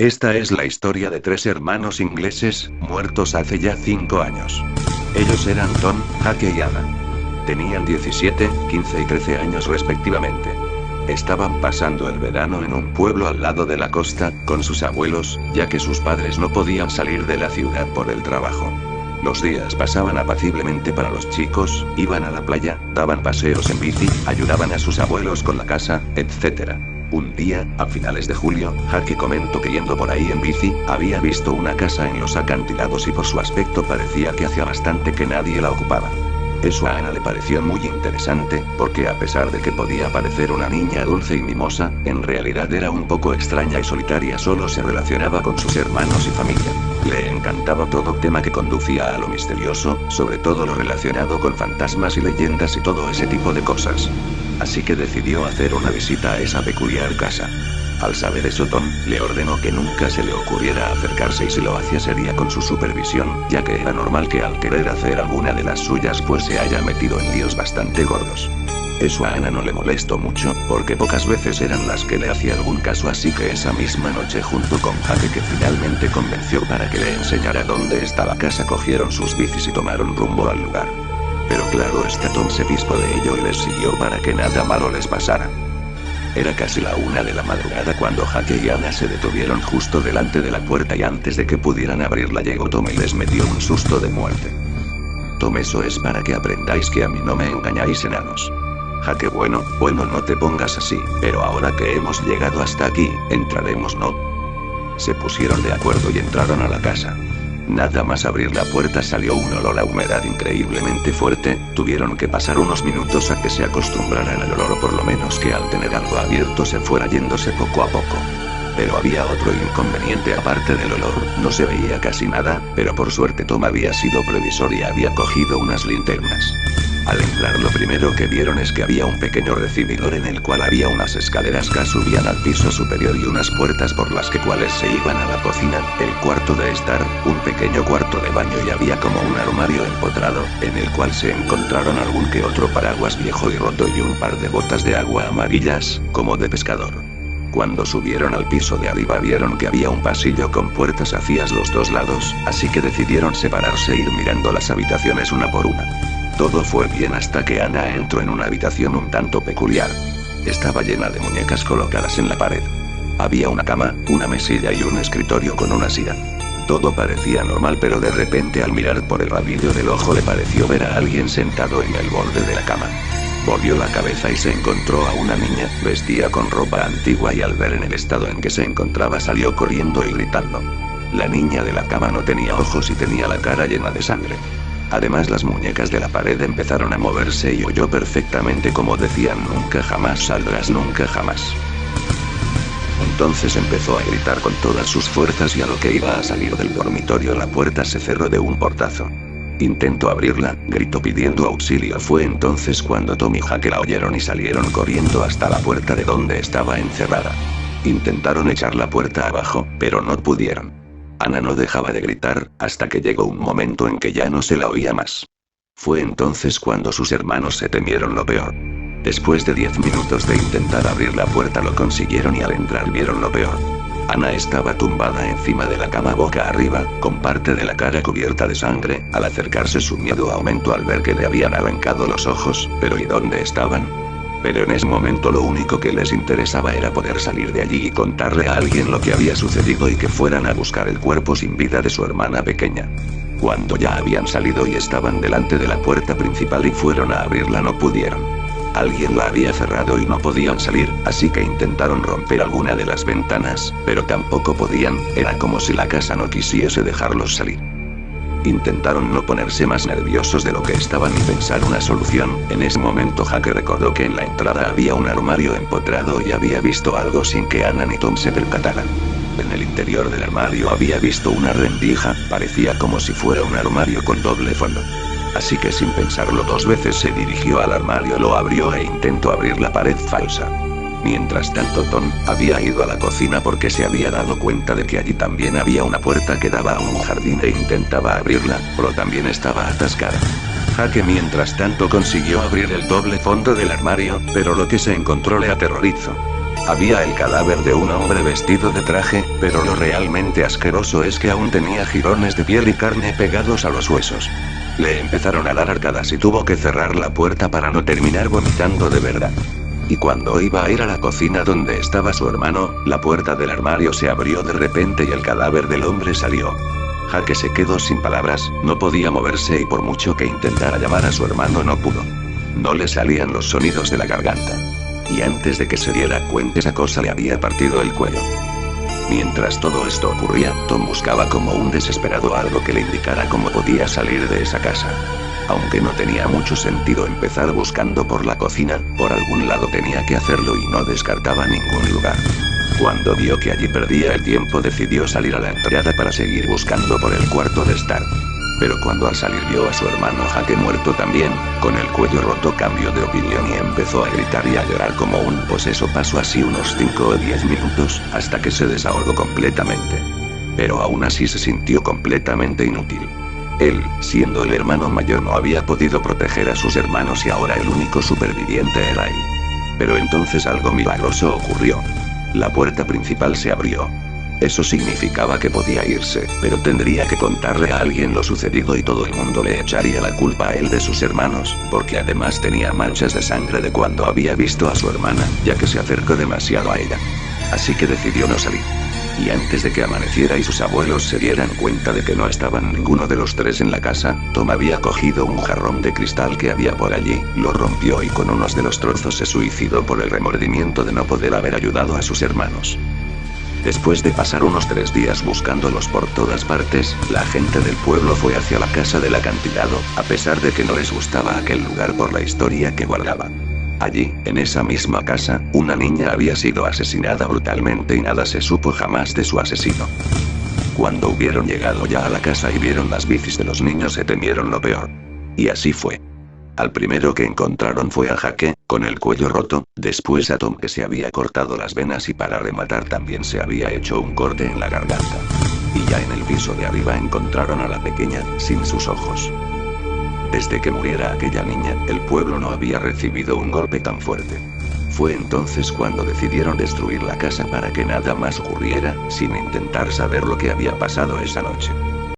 Esta es la historia de tres hermanos ingleses, muertos hace ya 5 años. Ellos eran Tom, Jake y Anna. Tenían 17, 15 y 13 años respectivamente. Estaban pasando el verano en un pueblo al lado de la costa, con sus abuelos, ya que sus padres no podían salir de la ciudad por el trabajo. Los días pasaban apaciblemente para los chicos, iban a la playa, daban paseos en bici, ayudaban a sus abuelos con la casa, etc. Un día, a finales de julio, Jake comentó que yendo por ahí en bici, había visto una casa en los acantilados y por su aspecto parecía que hacía bastante que nadie la ocupaba. Eso a Anna le pareció muy interesante, porque a pesar de que podía parecer una niña dulce y mimosa, en realidad era un poco extraña y solitaria, solo se relacionaba con sus hermanos y familia. Le encantaba todo tema que conducía a lo misterioso, sobre todo lo relacionado con fantasmas y leyendas y todo ese tipo de cosas. Así que decidió hacer una visita a esa peculiar casa. Al saber eso, Tom le ordenó que nunca se le ocurriera acercarse y si lo hacía sería con su supervisión, ya que era normal que al querer hacer alguna de las suyas pues se haya metido en líos bastante gordos. Eso a Anna no le molestó mucho, porque pocas veces eran las que le hacía algún caso, así que esa misma noche junto con Jake, que finalmente convenció para que le enseñara dónde está la casa, cogieron sus bicis y tomaron rumbo al lugar. Pero claro está, Tom se pispó de ello y les siguió para que nada malo les pasara. Era casi la 1 de la madrugada cuando Jake y Anna se detuvieron justo delante de la puerta y antes de que pudieran abrirla llegó Tom y les metió un susto de muerte. Tom, eso es para que aprendáis que a mí no me engañáis, enanos. Jake, bueno, no te pongas así, pero ahora que hemos llegado hasta aquí, entraremos, ¿no? Se pusieron de acuerdo y entraron a la casa. Nada más abrir la puerta salió un olor a humedad increíblemente fuerte, tuvieron que pasar unos minutos a que se acostumbraran al olor o por lo menos que al tener algo abierto se fuera yéndose poco a poco. Pero había otro inconveniente aparte del olor, no se veía casi nada, pero por suerte Tom había sido previsor y había cogido unas linternas. Al entrar lo primero que vieron es que había un pequeño recibidor en el cual había unas escaleras que subían al piso superior y unas puertas por las cuales se iban a la cocina, el cuarto de estar, un pequeño cuarto de baño y había como un armario empotrado, en el cual se encontraron algún que otro paraguas viejo y roto y un par de botas de agua amarillas, como de pescador. Cuando subieron al piso de arriba vieron que había un pasillo con puertas hacia los dos lados, así que decidieron separarse e ir mirando las habitaciones una por una. Todo fue bien hasta que Anna entró en una habitación un tanto peculiar. Estaba llena de muñecas colocadas en la pared. Había una cama, una mesilla y un escritorio con una silla. Todo parecía normal, pero de repente al mirar por el rabillo del ojo le pareció ver a alguien sentado en el borde de la cama. Volvió la cabeza y se encontró a una niña, vestida con ropa antigua y al ver en el estado en que se encontraba salió corriendo y gritando. La niña de la cama no tenía ojos y tenía la cara llena de sangre. Además las muñecas de la pared empezaron a moverse y oyó perfectamente como decían: nunca jamás saldrás, nunca jamás. Entonces empezó a gritar con todas sus fuerzas y a lo que iba a salir del dormitorio la puerta se cerró de un portazo. Intentó abrirla, gritó pidiendo auxilio. Fue entonces cuando Tom y Jake la oyeron y salieron corriendo hasta la puerta de donde estaba encerrada. Intentaron echar la puerta abajo, pero no pudieron. Anna no dejaba de gritar, hasta que llegó un momento en que ya no se la oía más. Fue entonces cuando sus hermanos se temieron lo peor. Después de 10 minutos de intentar abrir la puerta lo consiguieron y al entrar vieron lo peor. Anna estaba tumbada encima de la cama boca arriba, con parte de la cara cubierta de sangre. Al acercarse su miedo aumentó al ver que le habían arrancado los ojos, pero ¿y dónde estaban? Pero en ese momento lo único que les interesaba era poder salir de allí y contarle a alguien lo que había sucedido y que fueran a buscar el cuerpo sin vida de su hermana pequeña. Cuando ya habían salido y estaban delante de la puerta principal y fueron a abrirla no pudieron. Alguien la había cerrado y no podían salir, así que intentaron romper alguna de las ventanas, pero tampoco podían, era como si la casa no quisiese dejarlos salir. Intentaron no ponerse más nerviosos de lo que estaban y pensar una solución. En ese momento Jake recordó que en la entrada había un armario empotrado y había visto algo sin que Anna ni Tom se percataran. En el interior del armario había visto una rendija, parecía como si fuera un armario con doble fondo. Así que sin pensarlo 2 veces se dirigió al armario, lo abrió e intentó abrir la pared falsa. Mientras tanto Tom había ido a la cocina porque se había dado cuenta de que allí también había una puerta que daba a un jardín e intentaba abrirla, pero también estaba atascada. Jake mientras tanto consiguió abrir el doble fondo del armario, pero lo que se encontró le aterrorizó. Había el cadáver de un hombre vestido de traje, pero lo realmente asqueroso es que aún tenía jirones de piel y carne pegados a los huesos. Le empezaron a dar arcadas y tuvo que cerrar la puerta para no terminar vomitando de verdad. Y cuando iba a ir a la cocina donde estaba su hermano, la puerta del armario se abrió de repente y el cadáver del hombre salió. Jake se quedó sin palabras, no podía moverse y por mucho que intentara llamar a su hermano no pudo. No le salían los sonidos de la garganta. Y antes de que se diera cuenta esa cosa le había partido el cuello. Mientras todo esto ocurría, Tom buscaba como un desesperado algo que le indicara cómo podía salir de esa casa. Aunque no tenía mucho sentido empezar buscando por la cocina, por algún lado tenía que hacerlo y no descartaba ningún lugar. Cuando vio que allí perdía el tiempo decidió salir a la entrada para seguir buscando por el cuarto de estar. Pero cuando al salir vio a su hermano Jake muerto también, con el cuello roto cambió de opinión y empezó a gritar y a llorar como un poseso. Pasó así unos 5 o 10 minutos, hasta que se desahogó completamente. Pero aún así se sintió completamente inútil. Él, siendo el hermano mayor, no había podido proteger a sus hermanos y ahora el único superviviente era él. Pero entonces algo milagroso ocurrió. La puerta principal se abrió. Eso significaba que podía irse, pero tendría que contarle a alguien lo sucedido y todo el mundo le echaría la culpa a él de sus hermanos, porque además tenía manchas de sangre de cuando había visto a su hermana, ya que se acercó demasiado a ella. Así que decidió no salir. Y antes de que amaneciera y sus abuelos se dieran cuenta de que no estaban ninguno de los tres en la casa, Tom había cogido un jarrón de cristal que había por allí, lo rompió y con unos de los trozos se suicidó por el remordimiento de no poder haber ayudado a sus hermanos. Después de pasar unos 3 días buscándolos por todas partes, la gente del pueblo fue hacia la casa del acantilado, a pesar de que no les gustaba aquel lugar por la historia que guardaba. Allí, en esa misma casa, una niña había sido asesinada brutalmente y nada se supo jamás de su asesino. Cuando hubieron llegado ya a la casa y vieron las bicis de los niños se temieron lo peor. Y así fue. Al primero que encontraron fue a Jake, con el cuello roto, después a Tom que se había cortado las venas y para rematar también se había hecho un corte en la garganta. Y ya en el piso de arriba encontraron a la pequeña, sin sus ojos. Desde que muriera aquella niña, el pueblo no había recibido un golpe tan fuerte. Fue entonces cuando decidieron destruir la casa para que nada más ocurriera, sin intentar saber lo que había pasado esa noche.